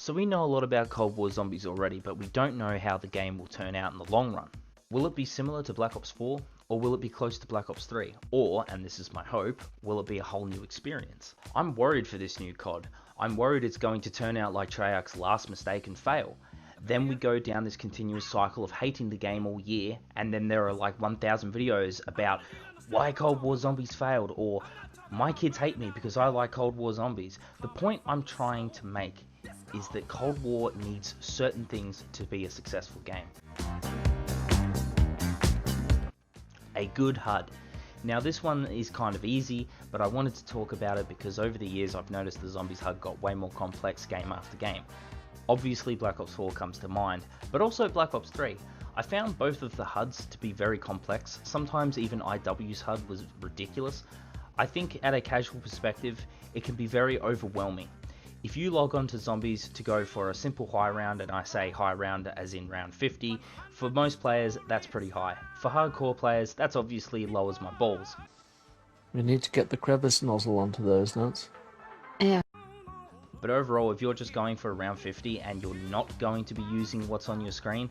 So we know a lot about Cold War Zombies already, but we don't know how the game will turn out in the long run. Will it be similar to Black Ops 4, or will it be close to Black Ops 3? Or, and this is my hope, will it be a whole new experience? I'm worried for this new COD. I'm worried it's going to turn out like Treyarch's last mistake and fail. Then we go down this continuous cycle of hating the game all year, and then there are like 1,000 videos about why Cold War Zombies failed, or my kids hate me because I like Cold War Zombies. The point I'm trying to make is that Cold War needs certain things to be a successful game. A good HUD. Now this one is kind of easy, but I wanted to talk about it because over the years I've noticed the Zombies HUD got way more complex game after game. Obviously Black Ops 4 comes to mind, but also Black Ops 3. I found both of the HUDs to be very complex, sometimes even IW's HUD was ridiculous. I think at a casual perspective, it can be very overwhelming. If you log on to Zombies to go for a simple high round, and I say high round as in round 50, for most players that's pretty high. For hardcore players, that's obviously low as my balls. We need to get the crevice nozzle onto those nuts. Yeah. But overall, if you're just going for a round 50 and you're not going to be using what's on your screen,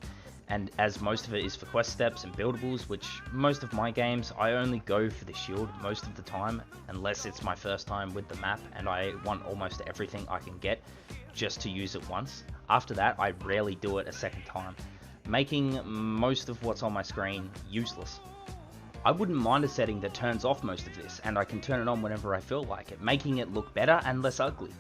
and as most of it is for quest steps and buildables, which most of my games, I only go for the shield most of the time, unless it's my first time with the map and I want almost everything I can get just to use it once. After that, I rarely do it a second time, making most of what's on my screen useless. I wouldn't mind a setting that turns off most of this, and I can turn it on whenever I feel like it, making it look better and less ugly.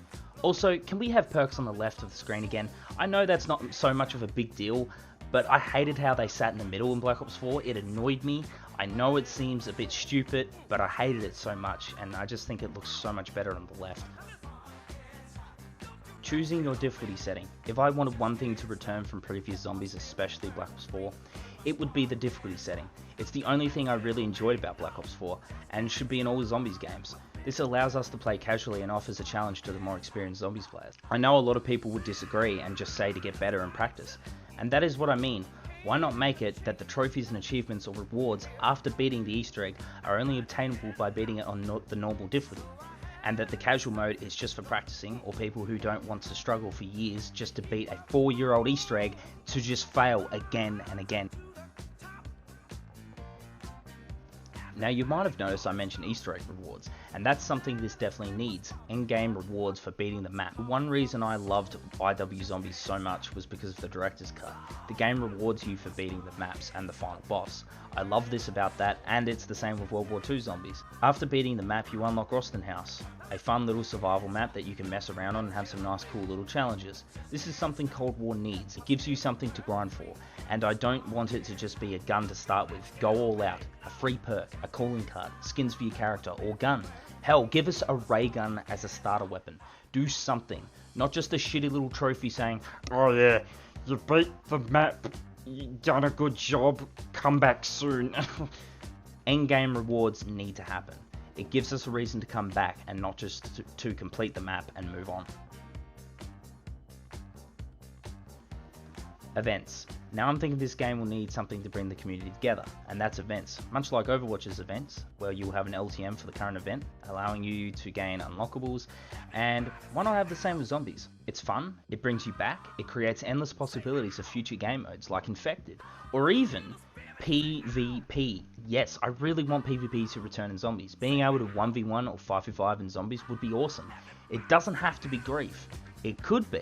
Also, can we have perks on the left of the screen again? I know that's not so much of a big deal, but I hated how they sat in the middle in Black Ops 4, it annoyed me. I know it seems a bit stupid, but I hated it so much, and I just think it looks so much better on the left. Choosing your difficulty setting. If I wanted one thing to return from previous Zombies, especially Black Ops 4, it would be the difficulty setting. It's the only thing I really enjoyed about Black Ops 4, and should be in all the Zombies games. This allows us to play casually and offers a challenge to the more experienced Zombies players. I know a lot of people would disagree and just say to get better and practice, and that is what I mean. Why not make it that the trophies and achievements or rewards after beating the Easter egg are only obtainable by beating it on the normal difficulty, and that the casual mode is just for practicing or people who don't want to struggle for years just to beat a 4-year-old Easter egg to just fail again and again. Now you might have noticed I mentioned Easter egg rewards, and that's something this definitely needs, in-game rewards for beating the map. One reason I loved IW Zombies so much was because of the director's cut. The game rewards you for beating the maps and the final boss. I love this about that, and it's the same with World War II Zombies. After beating the map you unlock Roston House, a fun little survival map that you can mess around on and have some nice cool little challenges. This is something Cold War needs, it gives you something to grind for, and I don't want it to just be a gun to start with. Go all out, a free perk, a calling card, skins for your character, or gun. Hell, give us a ray gun as a starter weapon. Do something, not just a shitty little trophy saying, "Oh yeah, you beat the map, you done a good job, come back soon." Endgame rewards need to happen. It gives us a reason to come back and not just to complete the map and move on. Events. Now I'm thinking this game will need something to bring the community together, and that's events. Much like Overwatch's events, where you will have an LTM for the current event, allowing you to gain unlockables, and why not have the same with Zombies? It's fun, it brings you back, it creates endless possibilities of future game modes like Infected, or even PvP. Yes, I really want PvP to return in Zombies. Being able to 1v1 or 5v5 in Zombies would be awesome. It doesn't have to be grief. It could be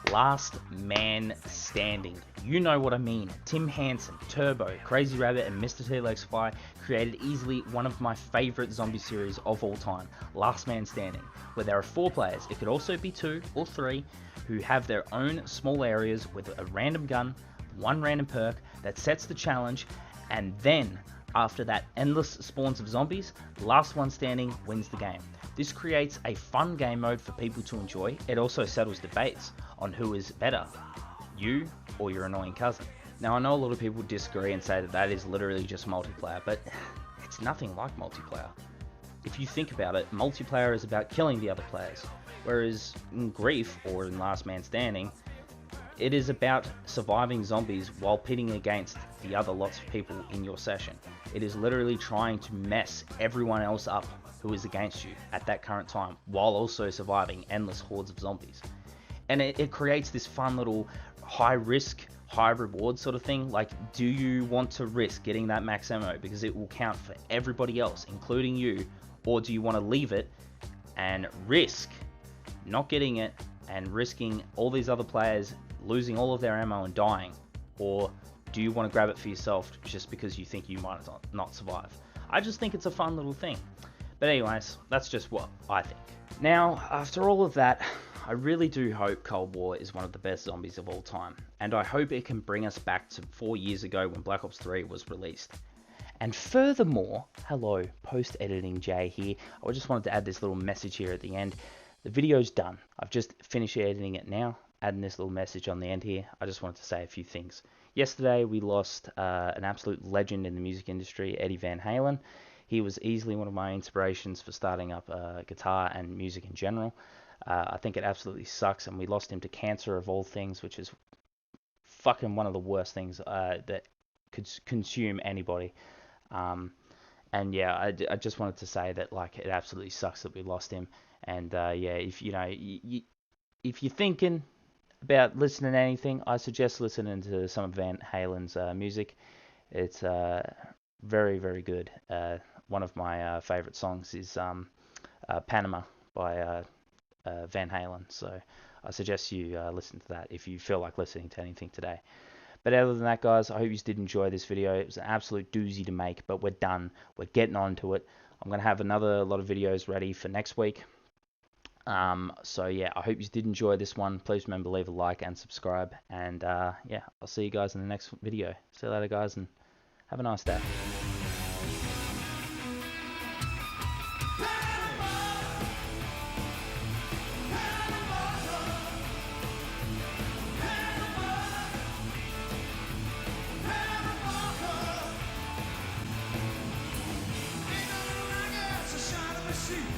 Last Man Standing. You know what I mean. Tim Hansen, Turbo, Crazy Rabbit, and Mr. T-Lex5 created easily one of my favourite zombie series of all time, Last Man Standing, where there are 4 players, it could also be 2 or 3, who have their own small areas with a random gun, one random perk that sets the challenge, and then after that endless spawns of zombies, last one standing wins the game. This creates a fun game mode for people to enjoy. It also settles debates on who is better, you or your annoying cousin. Now I know a lot of people disagree and say that that is literally just multiplayer, but it's nothing like multiplayer. If you think about it, multiplayer is about killing the other players, whereas in Grief or in Last Man Standing, it is about surviving zombies while pitting against the other lots of people in your session. It is literally trying to mess everyone else up who is against you at that current time, while also surviving endless hordes of zombies. And it creates this fun little high risk, high reward sort of thing. Like, do you want to risk getting that max ammo because it will count for everybody else, including you, or do you want to leave it and risk not getting it and risking all these other players losing all of their ammo and dying? Or do you want to grab it for yourself just because you think you might not survive? I just think it's a fun little thing. But anyways, that's just what I think. Now, after all of that, I really do hope Cold War is one of the best zombies of all time, and I hope it can bring us back to 4 years ago when Black Ops 3 was released. And furthermore, hello, post-editing Jay here, I just wanted to add this little message here at the end. The video's done. I've just finished editing it now, adding this little message on the end here. I just wanted to say a few things. Yesterday, we lost an absolute legend in the music industry, Eddie Van Halen. He was easily one of my inspirations for starting up guitar and music in general. I think it absolutely sucks, and we lost him to cancer of all things, which is fucking one of the worst things that could consume anybody. And yeah, I just wanted to say that, like, it absolutely sucks that we lost him. And yeah, if if you're thinking about listening to anything, I suggest listening to some of Van Halen's music. It's very, very good. One of my favorite songs is Panama by Van Halen. So I suggest you listen to that if you feel like listening to anything today. But other than that, guys, I hope you did enjoy this video. It was an absolute doozy to make, but we're done. We're getting on to it. I'm going to have another lot of videos ready for next week. So yeah, I hope you did enjoy this one. Please remember to leave a like and subscribe. And yeah, I'll see you guys in the next video. See you later, guys, and have a nice day.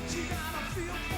She gotta feel